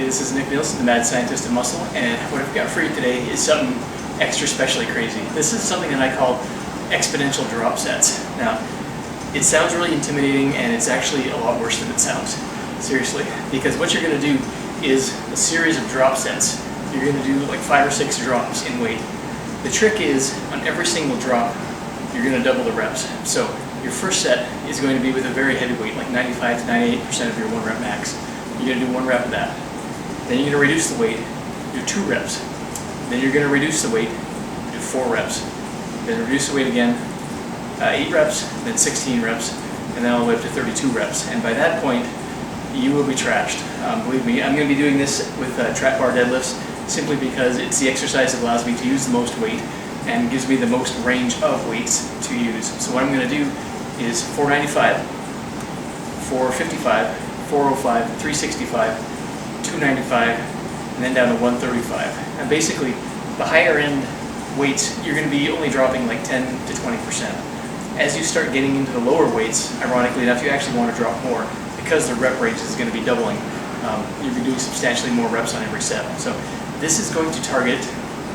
this is Nilsson, the mad scientist of muscle, and what I've got for you today is something extra specially crazy. This is something that I call exponential drop sets. Now, it sounds really intimidating, and it's actually a lot worse than it sounds. Seriously, because what you're going to do is a series of drop sets. You're going to do like 5 or 6 drops in weight. The trick is, on every single drop, you're going to double the reps. So your first set is going to be with a very heavy weight, like 95 to 98% of your 1 rep max. You're going to do 1 rep of that. Then you're going to reduce the weight, do 2 reps. Then you're going to reduce the weight, do 4 reps. Then reduce the weight again, 8 reps, then 16 reps, and then all the way up to 32 reps. And by that point, you will be trashed. Believe me, I'm going to be doing this with trap bar deadlifts simply because it's the exercise that allows me to use the most weight and gives me the most range of weights to use. So what I'm going to do is 495, 455, 405, 365, 295, and then down to 135. And basically, the higher end weights, you're going to be only dropping like 10 to 20%. As you start getting into the lower weights, ironically enough, you actually want to drop more because the rep range is going to be doubling. You'll be doing substantially more reps on every set. So this is going to target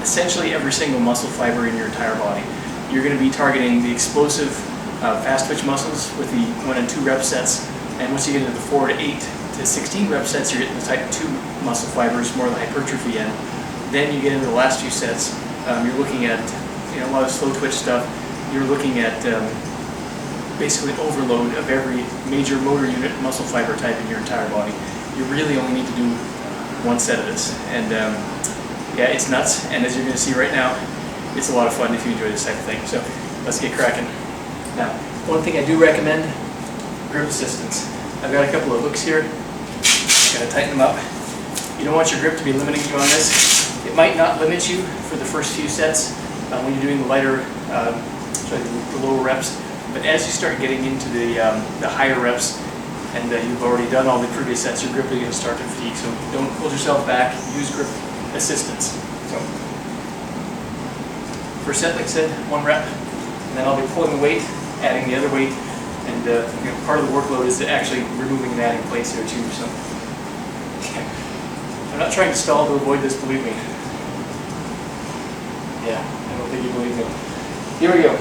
essentially every single muscle fiber in your entire body. You're going to be targeting the explosive, fast twitch muscles with the 1 and 2 rep sets, and once you get into the 4 to 8 to 16 rep sets, you're getting the type 2 muscle fibers, more the hypertrophy end. Then you get into the last few sets, you're looking at a lot of slow twitch stuff. You're looking at basically overload of every major motor unit muscle fiber type in your entire body. You really only need to do 1 set of this, and yeah, it's nuts, and as you're going to see right now, it's a lot of fun if you enjoy this type of thing. So let's get cracking. Now, one thing I do recommend, grip assistance. I've got a couple of hooks here. Got to tighten them up. You don't want your grip to be limiting you on this. It might not limit you for the first few sets when you're doing the lighter, the lower reps, but as you start getting into the higher reps, and you've already done all the previous sets, your grip is going to start to fatigue. So don't hold yourself back. Use grip assistance. So first set, like I said, 1 rep, and then I'll be pulling the weight, adding the other weight, and part of the workload is actually removing and adding plates here too. So I'm not trying to stall to avoid this, believe me. Yeah, I don't think you believe me. Here we go.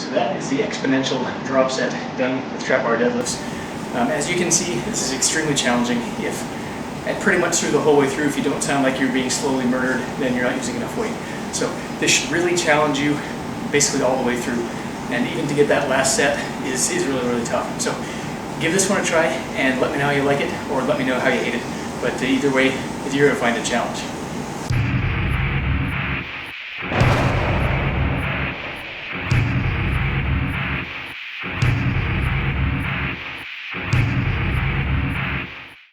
So that is the exponential drop set done with trap bar deadlifts. As you can see, this is extremely challenging. And pretty much through the whole way through, if you don't sound like you're being slowly murdered, then you're not using enough weight. So this should really challenge you basically all the way through. And even to get that last set is really, really tough. So give this one a try and let me know how you like it, or let me know how you hate it. But either way, you're going to find it a challenge.